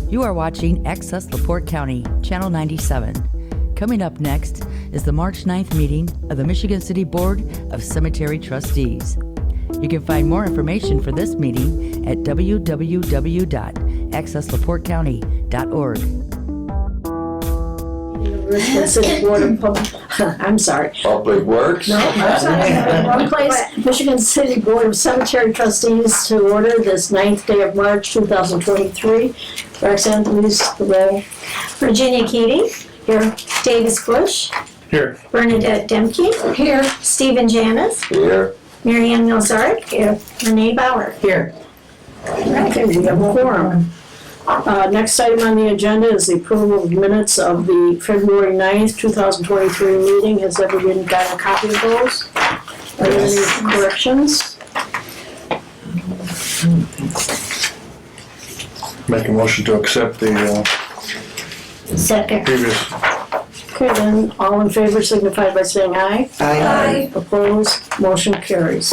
You are watching Access LaPorte County, Channel 97. Coming up next is the March 9th meeting of the Michigan City Board of Cemetery Trustees. You can find more information for this meeting at www.accesslaportecounty.org. Michigan City Board of Public Works. No, I'm sorry. Wrong place. Michigan City Board of Cemetery Trustees to order this 9th day of March 2023. Roxanne, please, the roll. Virginia Keating. Here. Davis Bush. Here. Bernadette Demke. Here. Stephen Janis. Here. Marianne Milzarek. Here. Renee Bauer. Here. Okay, we have a quorum. Next item on the agenda is the approval of minutes of the February 9th, 2023 meeting. Has everyone got a copy of those? Are there any corrections? Make a motion to accept the Second. previous. Okay, then all in favor signify by saying aye. Aye. Opposed, motion carries.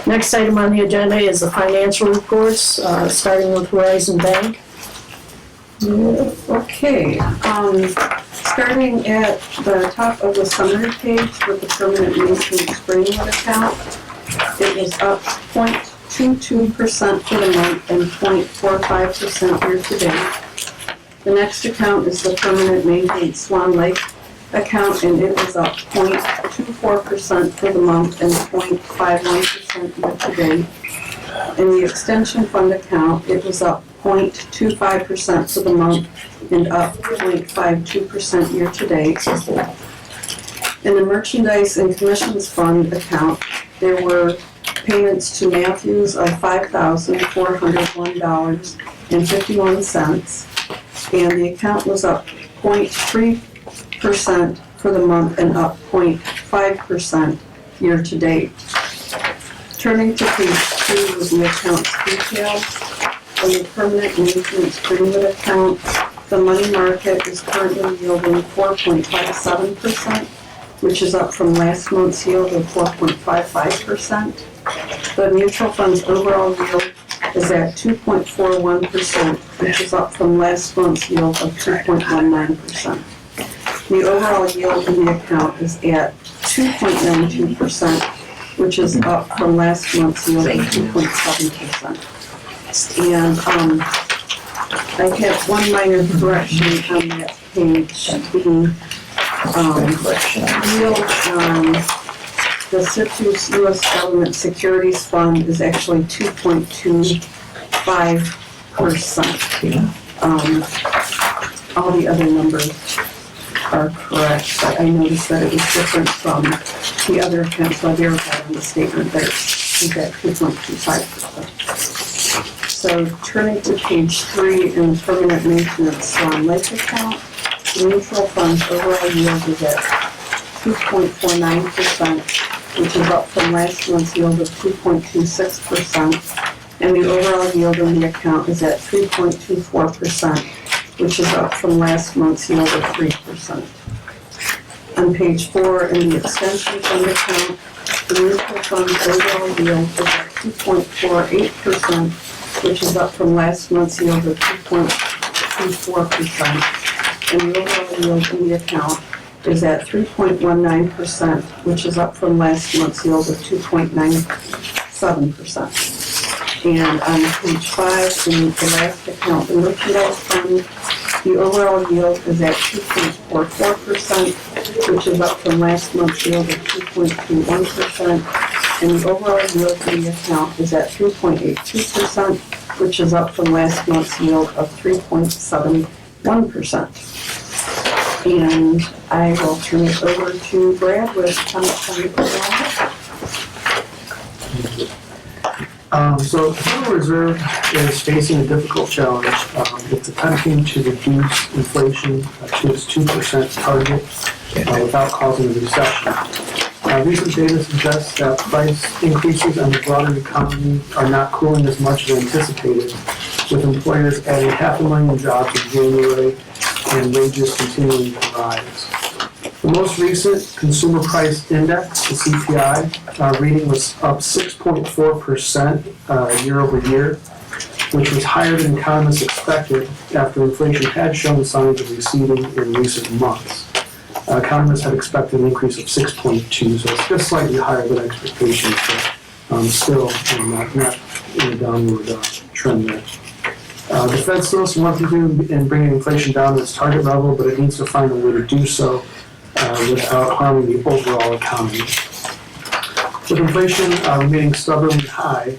Next item on the agenda is the financial reports, starting with Horizon Bank. Okay, starting at the top of the summary page with the permanent maintenance Greenwood account, it was up 0.22% for the month and 0.45% year to date. The next account is the permanent maintenance Swan Lake account, and it was up 0.24% for the month and 0.51% year to date. In the extension fund account, it was up 0.25% for the month and up 0.52% year to date. In the merchandise and commissions fund account, there were payments to Matthews of $5,401.51, and the account was up 0.3% for the month and up 0.5% year to date. Turning to page 2 with the account's details, on the permanent maintenance Greenwood account, the money market is currently yielding 4.57%, which is up from last month's yield of 4.55%. The mutual fund's overall yield is at 2.41%, which is up from last month's yield of 2.19%. The overall yield in the account is at 2.92%, which is up from last month's yield of 2.7%. And I have one minor correction on that page. The yield on the Citrus U.S. Government Securities Fund is actually 2.25%. All the other numbers are correct, but I noticed that it was different from the other accounts I verified on the statement that it's at 2.25%. So turning to page 3 in the permanent maintenance Swan Lake account, the mutual fund's overall yield is at 2.49%, which is up from last month's yield of 2.26%, and the overall yield in the account is at 3.24%, which is up from last month's yield of 3%. On page 4 in the extension fund account, the mutual fund's overall yield is at 2.48%, which is up from last month's yield of 2.24%, and the overall yield in the account is at 3.19%, which is up from last month's yield of 2.97%. And on page 5, in the last account, the merchandise fund, the overall yield is at 2.44%, which is up from last month's yield of 2.21%, and the overall yield in the account is at 3.82%, which is up from last month's yield of 3.71%. And I will turn it over to Brad with comments on the program. So the Federal Reserve is facing a difficult challenge. It's attempting to reduce inflation to its 2% target without causing a recession. Recent data suggests that price increases in the broader economy are not cooling as much as anticipated, with employers adding 500,000 jobs in January and wages continuing to rise. The most recent Consumer Price Index, the CPI, reading was up 6.4% year over year. which was higher than economists expected after inflation had shown signs of receding in recent months. Economists had expected an increase of 6.2, so it's just slightly higher than expectations, but still not in a downward trend there. The Fed still has some work to do in bringing inflation down to its target level, but it needs to find a way to do so without harming the overall economy. With inflation remaining stubbornly high,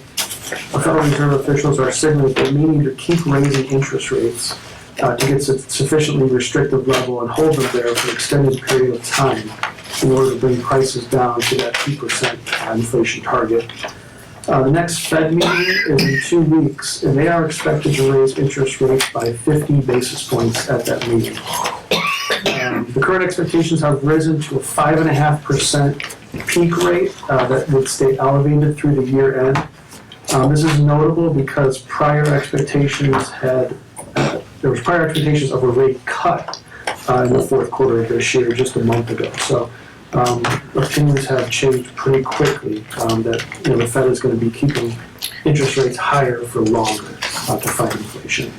Federal Reserve officials are signaling that they may need to keep raising interest rates to get to a sufficiently restrictive level and hold them there for an extended period of time in order to bring prices down to that 2% inflation target. The next Fed meeting is in 2 weeks, and they are expected to raise interest rates by 50 basis points at that meeting. The current expectations have risen to a 5.5% peak rate that would stay elevated through the year end. This is notable because there was prior expectations of a rate cut in the fourth quarter of this year, just a month ago. So opinions have changed pretty quickly that the Fed is going to be keeping interest rates higher for longer to fight inflation.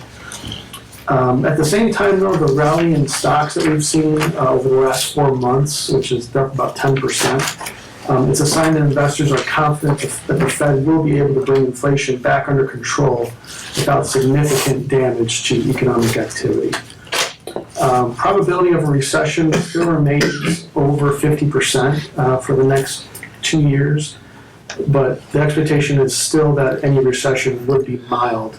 At the same time, though, the rally in stocks that we've seen over the last 4 months, which is up about 10%, it's a sign that investors are confident that the Fed will be able to bring inflation back under control without significant damage to economic activity. Probability of a recession still remains over 50% for the next 2 years, but the expectation is still that any recession would be mild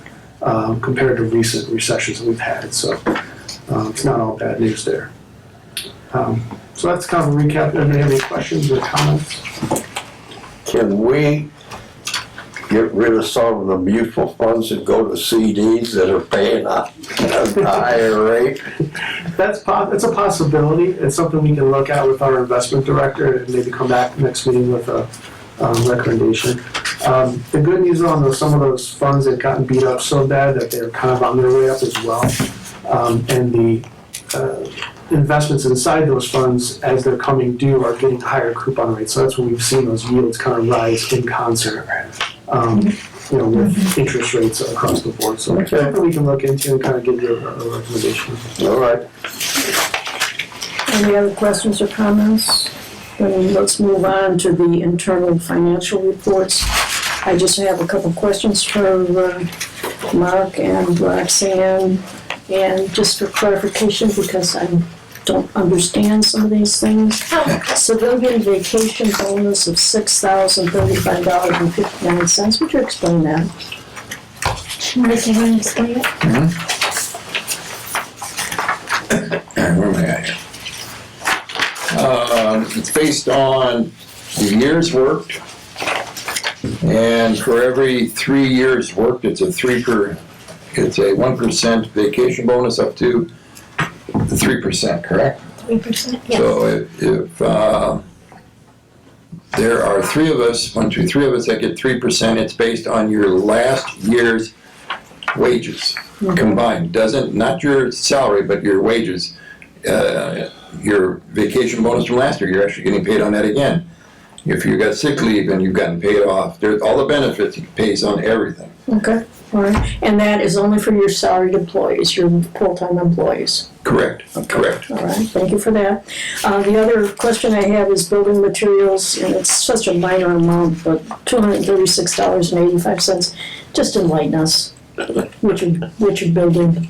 compared to recent recessions that we've had. So it's not all bad news there. So that's kind of a recap. Anybody have any questions or comments? Can we get rid of some of the mutual funds and go to CDs that are paying a higher rate? It's a possibility. It's something we can look at with our investment director and maybe come back next meeting with a recommendation. The good news on some of those funds have gotten beat up so bad that they're kind of on their way up as well. And the investments inside those funds, as they're coming due, are getting higher coupon rates. So that's when we've seen those yields kind of rise in concert, with interest rates across the board. So it's something we can look into and kind of give you a recommendation. All right. Any other questions or comments? Then let's move on to the internal financial reports. I just have a couple questions for Mark and Roxanne, and just for clarification, because I don't understand some of these things. Civilian vacation bonus of $6,035.59. Would you explain that? Mark, you want to explain it? Where am I at here? It's based on the years worked, and for every 3 years worked, it's a 1% vacation bonus up to 3%, correct? 3%, yes. So if there are three of us that get 3%, it's based on your last year's wages combined. Not your salary, but your wages. Your vacation bonus from last year, you're actually getting paid on that again. If you got sick leave and you've gotten paid off, all the benefits, it pays on everything. Okay, all right. And that is only for your salaried employees, your full-time employees? Correct, correct. All right, thank you for that. The other question I have is building materials, and it's such a minor amount, but $236.85. Just enlighten us. Which building?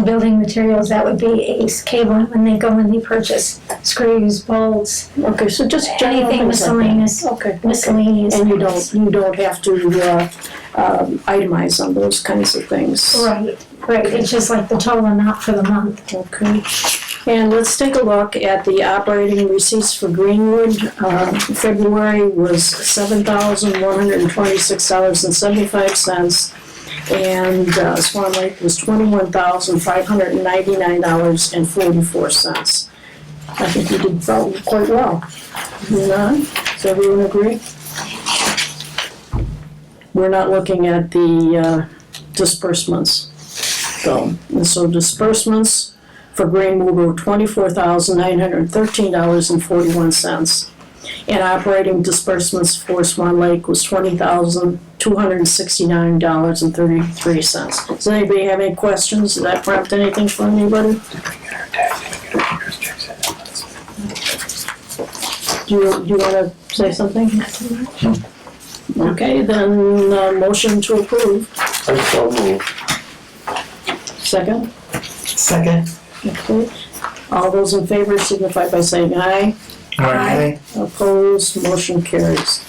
Building materials, that would be Ace Cable when they go and they purchase screws, bolts, Okay, so just general anything things like that. miscellaneous. Okay. Miscellaneous. And you don't have to itemize on those kinds of things. Right, it's just like the total amount for the month. Okay. And let's take a look at the operating receipts for Greenwood. February was $7,126.75. And Swan Lake was $21,599.44. I think we did quite well. Does everyone agree? We're not looking at the disbursements, though. And so disbursements for Greenwood were $24,913.41. And operating disbursements for Swan Lake was $20,269.33. Does anybody have any questions? Does that prompt anything from anybody? Do you want to say something? Okay, then motion to approve. I so move. Second? Second. Okay. All those in favor signify by saying aye. Aye. Opposed, motion carries.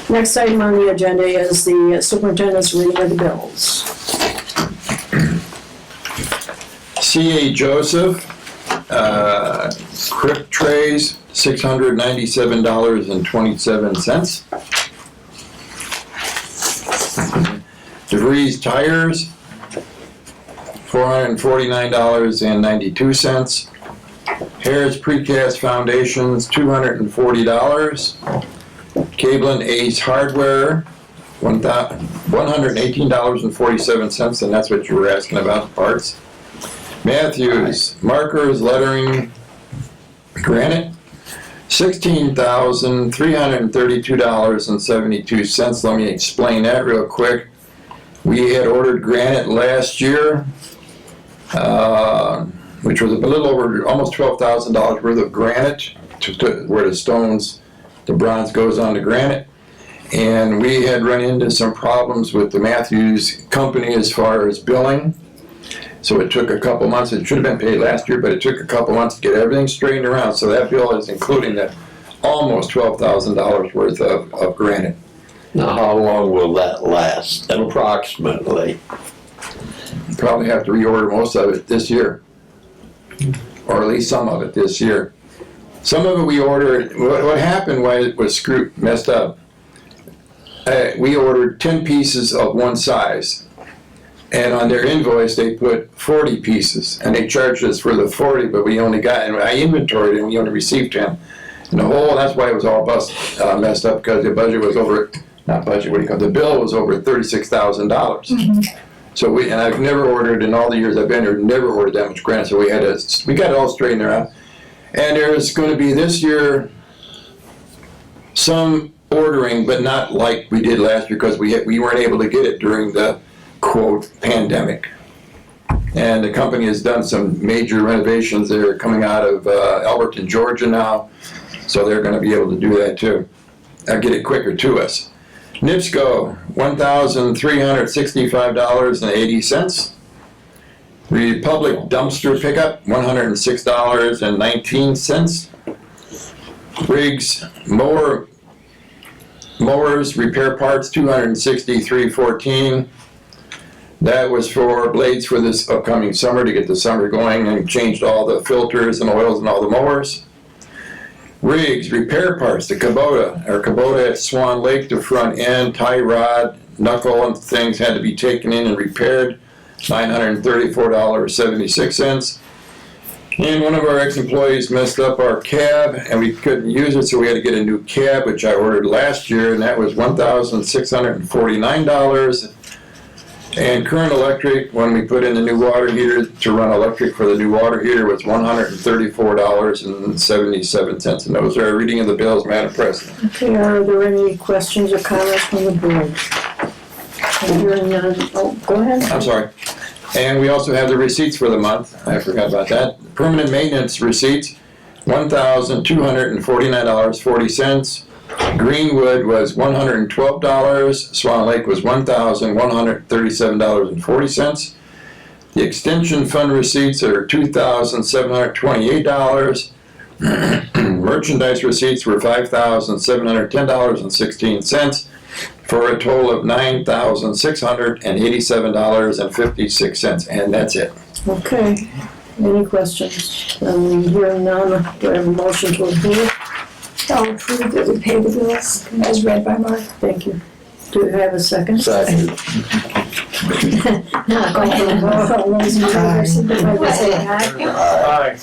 Next item on the agenda is the superintendent's reading of the bills. C.A. Joseph, Crip Trays, $697.27. DeVries Tires, $449.92. Harris Precast Foundations, $240. Cable and Ace Hardware, $118.47, and that's what you were asking about, parts. Matthews Markers, Lettering, Granite, $16,332.72. Let me explain that real quick. We had ordered granite last year, which was a little over almost $12,000 worth of granite, where the stones, the bronze goes on the granite. And we had run into some problems with the Matthews company as far as billing. So it took a couple months. It should have been paid last year, but it took a couple months to get everything straightened around. So that bill is including that almost $12,000 worth of granite. Now, how long will that last, approximately? Probably have to reorder most of it this year, or at least some of it this year. Some of it we ordered. What happened when it was messed up? We ordered 10 pieces of one size, and on their invoice they put 40 pieces, and they charged us for the 40, but we only got, and I inventoried it, and we only received 10. And that's why it was all messed up, because the budget was over, the bill was over $36,000. Mm-hmm. So and I've never ordered, in all the years I've been here, never ordered that much granite, so we got it all straightened out. And there's going to be this year some ordering, but not like we did last year, because we weren't able to get it during the, quote, pandemic. And the company has done some major renovations. They're coming out of Alberton, Georgia now, so they're going to be able to do that too. I'll get it quicker to us. NIPSCO, $1,365.80. Republic Dumpster Pickup, $106.19. Briggs Mowers Repair Parts, $263.14. That was for blades for this upcoming summer, to get the summer going, and changed all the filters and oils and all the mowers. Riggs Repair Parts, the Kubota at Swan Lake, the front end, tie rod, knuckle and things had to be taken in and repaired, $934.76. And one of our ex-employees messed up our cab, and we couldn't use it, so we had to get a new cab, which I ordered last year, and that was $1,649. And Current Electric, when we put in the new water heater, to run electric for the new water heater, was $134.77. And those are our reading of the bills, Madam President. Okay, are there any questions or comments from the board? Hearing none. Oh, go ahead. I'm sorry. And we also have the receipts for the month. I forgot about that. Permanent maintenance receipts, $1,249.40. Greenwood was $112. Swan Lake was $1,137.40. The extension fund receipts are $2,728. Merchandise receipts were $5,710.16, for a total of $9,687.56, and that's it. Okay, any questions? Hearing none, do I have a motion to approve? I'll approve that we pay the bills as read by Mark. Thank you. Do we have a second? Second. Now, go ahead. All those in favor, signify by saying aye. Aye.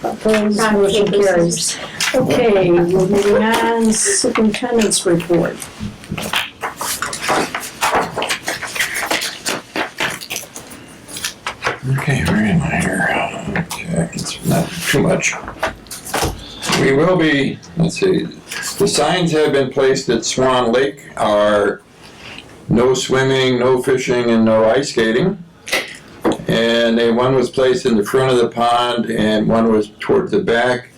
Opposed, motion carries. Okay, we're moving on, superintendent's report. Okay, where am I here? Okay, it's not too much. We will be, let's see, The signs have been placed at Swan Lake are no swimming, no fishing, and no ice skating. And one was placed in the front of the pond and one was towards the back.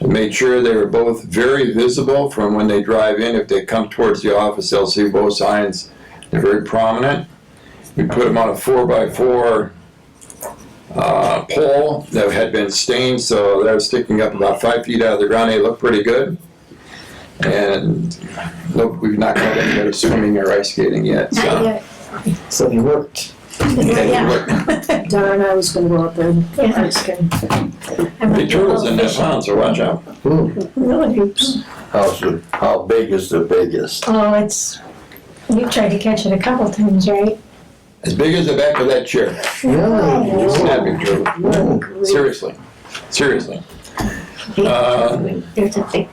I made sure they were both very visible from when they drive in. If they come towards the office, they'll see both signs. They're very prominent. We put them on a 4x4 pole that had been stained, so they're sticking up about 5 feet out of the ground. They look pretty good. And look, we've not got anybody swimming or ice skating yet. Not So. yet. So they worked. Yeah. Darn, I was gonna go out there and Yeah. ice skate. Big turtles in that pond, so watch out. Really hoops. How big is the biggest? Oh, you tried to catch it a couple times, right? As big as the back of that chair. Really? It's that big turtle. Seriously. Seriously. There's a big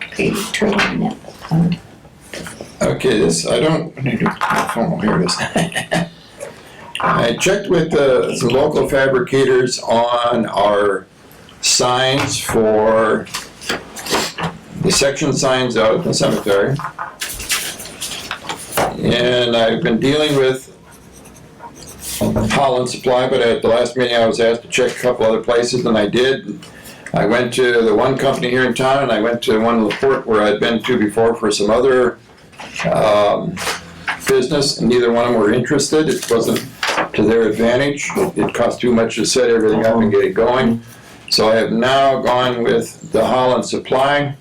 turtle in that pond. Okay, I need to, my phone, here it is. I checked with some local fabricators on our signs for the section signs out at the cemetery. And I've been dealing with Holland Supply, but at the last meeting I was asked to check a couple other places, and I did. I went to the one company here in town, and I went to one in LaPorte where I'd been to before for some other business, and neither one of them were interested. It wasn't to their advantage. It cost too much to set everything up and get it going. So I have now gone with the Holland Supply,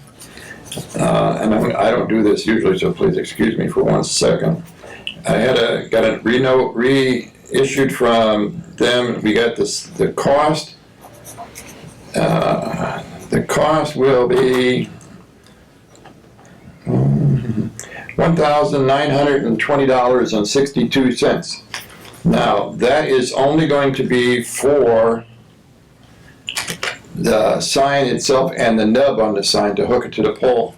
and I don't do this usually, so please excuse me for 1 second. I got a reissued from them. We got the cost. The cost will be $1,920.62. Now, that is only going to be for the sign itself and the nub on the sign to hook it to the pole.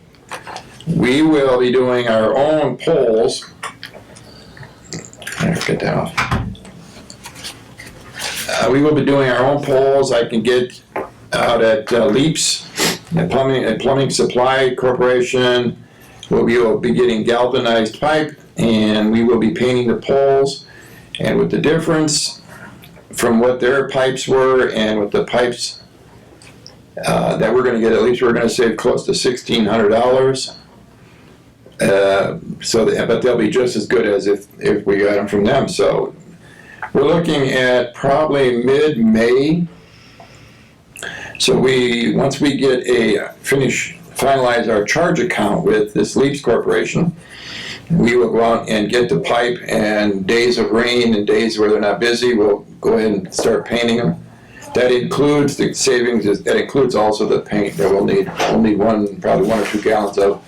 We will be doing our own poles. Get that off. We will be doing our own poles. I can get out at Leaps, Plumbing Supply Corporation. We will be getting galvanized pipe, and we will be painting the poles. And with the difference from what their pipes were and with the pipes that we're going to get, at least we're going to save close to $1,600. But they'll be just as good as if we got them from them. So we're looking at probably mid-May. So once we get finalize our charge account with this Leaps Corporation, we will go out and get the pipe, and days of rain and days where they're not busy, we'll go ahead and start painting them. That includes the savings, that includes also the paint that we'll need. We'll need probably 1 or 2 gallons of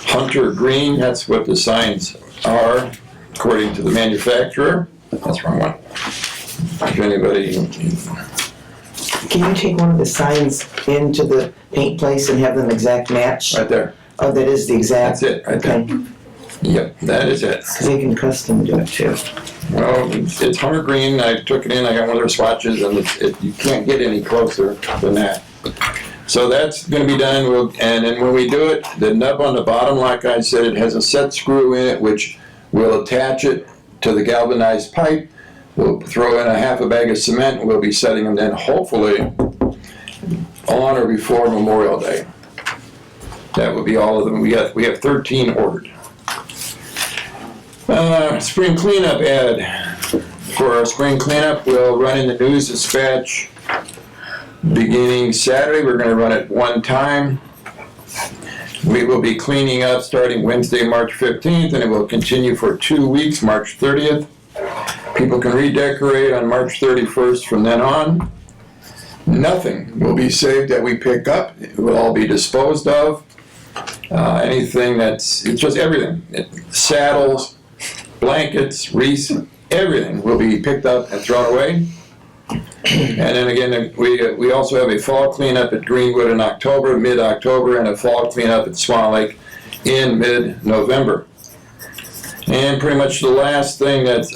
Hunter Green. That's what the signs are, according to the manufacturer. That's the wrong one. If anybody... Can you take one of the signs into the paint place and have them exact match? Right there. Oh, that is the exact? That's it, right there. Okay. Yep, that is it. Because they can custom do it too. Well, it's Hunter Green. I took it in, I got one of their swatches, and you can't get any closer than that. So that's going to be done, and then when we do it, the nub on the bottom, like I said, it has a set screw in it, which will attach it to the galvanized pipe. We'll throw in a half a bag of cement, and we'll be setting them then hopefully on or before Memorial Day. That would be all of them. We have 13 ordered. Spring cleanup ad. For our spring cleanup, we'll run in the News Dispatch beginning Saturday. We're going to run it 1 time. We will be cleaning up starting Wednesday, March 15th, and it will continue for 2 weeks, March 30th. People can redecorate on March 31st from then on. Nothing will be saved that we pick up. It will all be disposed of. Anything it's just everything. Saddles, blankets, wreaths, everything will be picked up and thrown away. And then again, we also have a fall cleanup at Greenwood in October, mid-October, and a fall cleanup at Swan Lake in mid-November. And pretty much the last thing that's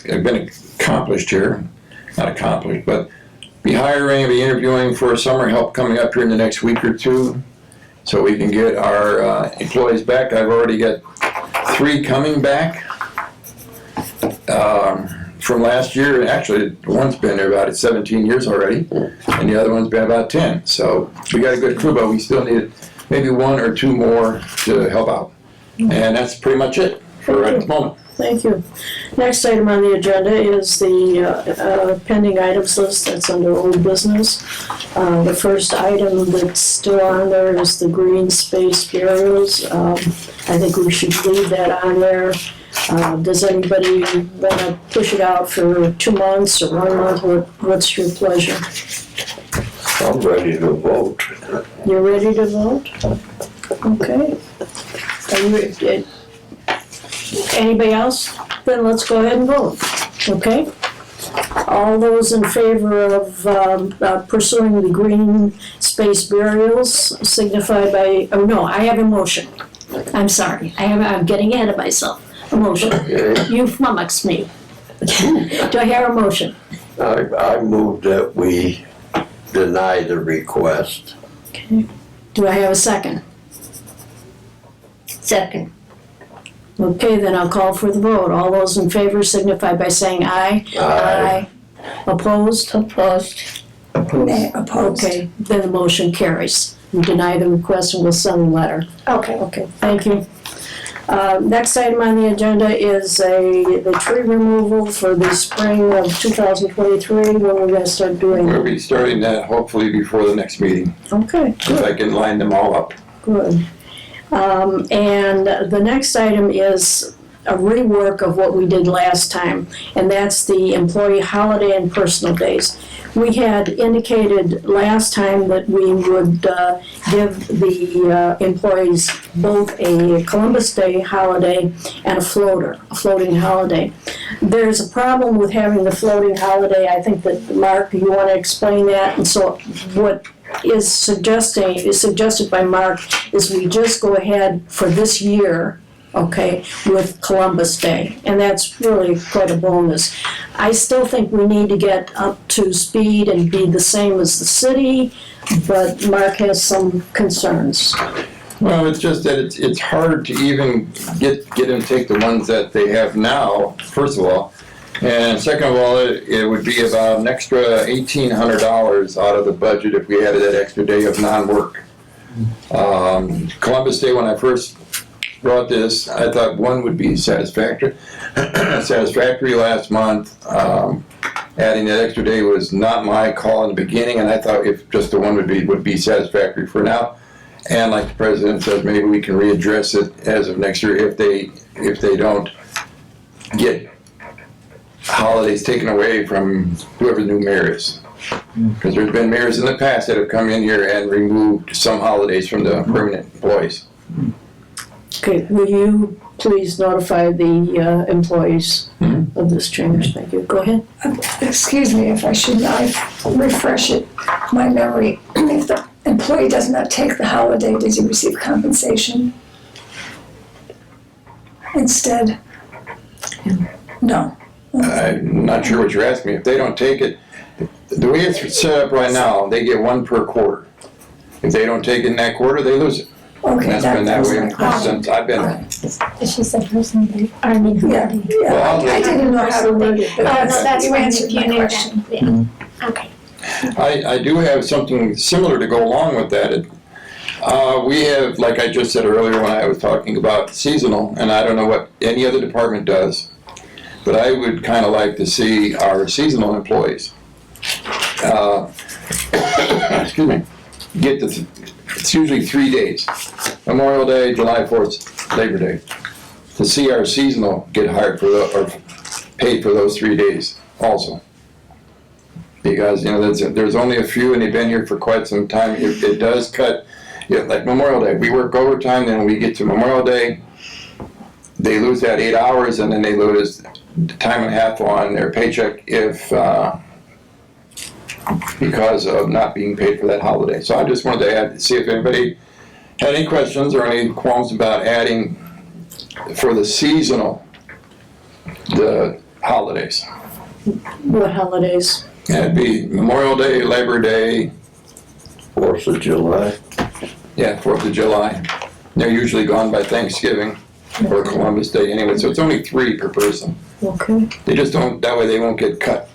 been accomplished here, not accomplished, but be interviewing for summer help coming up here in the next week or two. so we can get our employees back. I've already got 3 coming back from last year. Actually, one's been there about 17 years already, and the other one's been about 10. So we got a good crew, but we still need maybe 1 or 2 more to help out. And that's pretty much it for at the moment. Thank you. Next item on the agenda is the pending items list that's under old business. The first item that's still on there is the green space burials. I think we should leave that on there. Does anybody want to push it out for 2 months or 1 month? What's your pleasure? I'm ready to vote. You're ready to vote? Okay. Are you, anybody else? Then let's go ahead and vote, okay? All those in favor of pursuing the green space burials signify by, oh no, I have a motion. I'm sorry, I'm getting ahead of myself. A motion. You flummoxed me. Do I hear a motion? I move that we deny the request. Okay. Do I have a second? Second. Okay, then I'll call for the vote. All those in favor signify by saying aye. Aye. Opposed? Opposed. Opposed. Okay, then the motion carries. We deny the request and we'll send a letter. Okay. Okay, thank you. Next item on the agenda is the tree removal for the spring of 2023. When we're going to start doing We'll it? be starting that hopefully before the next meeting, Okay, if I can line them all up. good. And the next item is a rework of what we did last time, and that's the employee holiday and personal days. We had indicated last time that we would give the employees both a Columbus Day holiday and a floating holiday. There's a problem with having the floating holiday. I think that, Mark, you want to explain that? And so what is suggested by Mark is we just go ahead for this year, okay, with Columbus Day, and that's really quite a bonus. I still think we need to get up to speed and be the same as the city, but Mark has some concerns. Well, it's just that it's hard to even get them to take the ones that they have now, first of all. And second of all, it would be about an extra $1,800 out of the budget if we added that extra day of non-work. Columbus Day, when I first brought this, I thought 1 would be satisfactory. Satisfactory last month. Adding that extra day was not my call in the beginning, and I thought if just the 1 would be satisfactory for now. And like the president said, maybe we can readdress it as of next year if they don't get holidays taken away from whoever the new mayor is. Because there's been mayors in the past that have come in here and removed some holidays from the permanent employees. Okay, will you please notify the employees of this change? Thank you. Go ahead. Excuse me if I should refresh my memory. If the employee does not take the holiday, does he receive compensation instead? No. I'm not sure what you're asking me. If they don't take it, the way it's set up right now, they get 1 per quarter. If they don't take it in that quarter, they lose it. Okay. And that's been that way since I've been. She said personal day. I mean, Yeah, Well, I didn't know how to read it, but Oh, no, that's you fine, answered if you my knew question. that. Yeah. Okay. I do have something similar to go along with that. We have, like I just said earlier when I was talking about seasonal, and I don't know what any other department does, but I would kind of like to see our seasonal employees, excuse me, get it's usually 3 days, Memorial Day, July 4th, Labor Day, to see our seasonal get hired for or paid for those 3 days also. Because, there's only a few and they've been here for quite some time. It does cut, like Memorial Day, we work overtime, then we get to Memorial Day, they lose that 8 hours and then they lose time and a half on their paycheck because of not being paid for that holiday. So I just wanted to see if anybody had any questions or any qualms about adding for the seasonal, the holidays. What holidays? That'd be Memorial Day, Labor Day, 4th of July. Yeah, 4th of July. They're usually gone by Thanksgiving or Columbus Day anyway, so it's only 3 per person. Okay. They just don't, that way they won't get cut.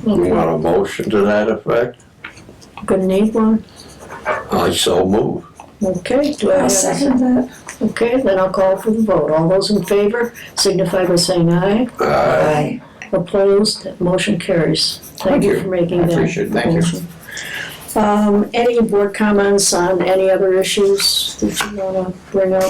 You want a motion to that effect? Gonna need one? I so move. Okay, do I have I'll a second that. Okay, then I'll call for the vote. All those in favor signify by saying aye. Aye. Opposed, that motion carries. Thank you for making I that. appreciate it. Thank you. motion. Any board comments on any other issues that you wanna bring up?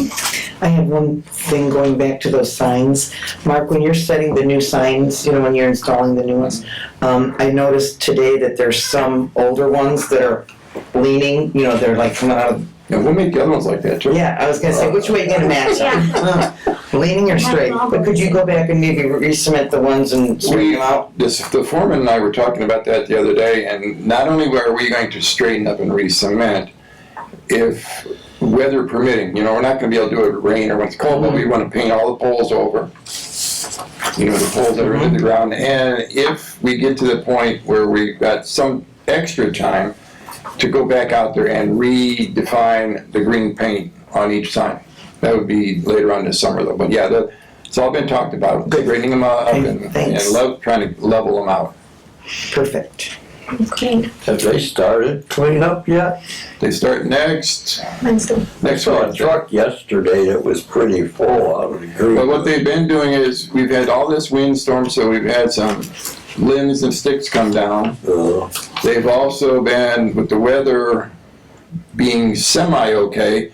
I have one thing going back to those signs. Mark, when you're setting the new signs, when you're installing the new ones, I noticed today that there's some older ones that are leaning, they're like coming out of. Yeah, we'll make the other ones like that too. Yeah, I was gonna say, which way you gonna match them? Leaning or straight? But could you go back and maybe re-cement the ones and straighten them out? The foreman and I were talking about that the other day, and not only are we going to straighten up and re-cement, if weather permitting, we're not gonna be able to do it in rain or when it's cold, but we wanna paint all the poles over. The poles that are in the ground, and if we get to the point where we've got some extra time to go back out there and redefine the green paint on each sign. That would be later on this summer though, but yeah, it's all been talked about, straightening them up and Thanks. trying to level them out. Perfect. Okay. Have they started cleanup yet? They start next I saw a Wednesday. truck yesterday that was pretty full. I would agree. But what they've been doing is, we've had all this windstorm, so we've had some limbs and sticks come down. They've also been, with the weather being semi-okay,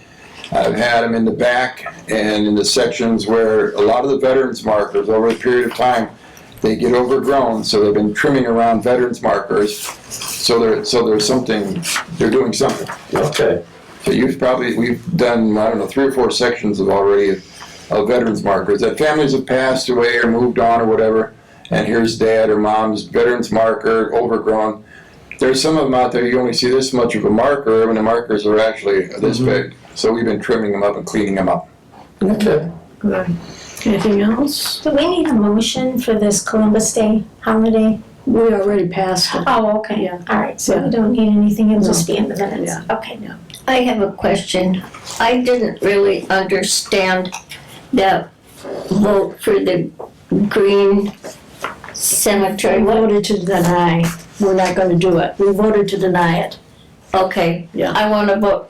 I've had them in the back and in the sections where a lot of the veterans markers over a period of time, they get overgrown, so they've been trimming around veterans markers, so there's something, they're doing something. Okay. So we've done, 3 or 4 sections of veterans markers, that families have passed away or moved on or whatever, and here's dad or mom's veterans marker, overgrown. There's some of them out there, you only see this much of a marker, and the markers are actually this big. So we've been trimming them up and cleaning them up. Okay. Good. Anything else? Do we need a motion for this Columbus Day holiday? We already passed it. Oh, okay. Yeah. All right, so Yeah. we don't need anything, it'll just No. be in the minutes. Yeah. Okay. I have a question. I didn't really understand that vote for the green cemetery. We What? voted to deny. We're not gonna do it. We voted to deny it. Okay. Yeah. I want to vote,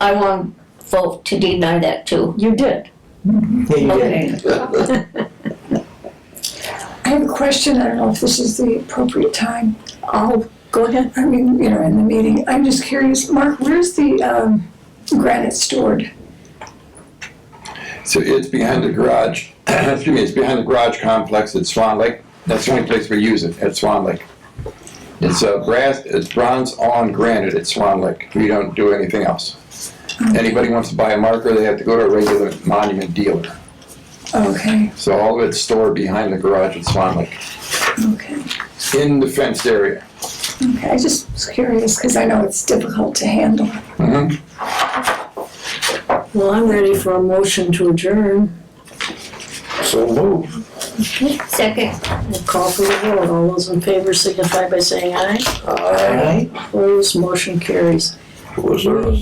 I want to vote to deny that too. You did. Yeah, you did. Okay. I have a question, I don't know if this is the appropriate time. Oh, go ahead. I mean, in the meeting, I'm just curious, Mark, where's the granite stored? So it's behind the garage, it's behind the garage complex at Swan Lake. That's the only place we use it, at Swan Lake. It's bronze on granite at Swan Lake. We don't do anything else. Anybody wants to buy a marker, they have to go to a regular monument dealer. Okay, So all of it's stored behind the garage at Swan Lake, okay, in the fenced area. okay, I just was curious, because I know it's difficult to handle. Mhm. Well, I'm ready for a motion to adjourn. So move. Second. We'll call for the vote. All those in favor signify by saying aye. All right. Opposed, motion carries. Was there a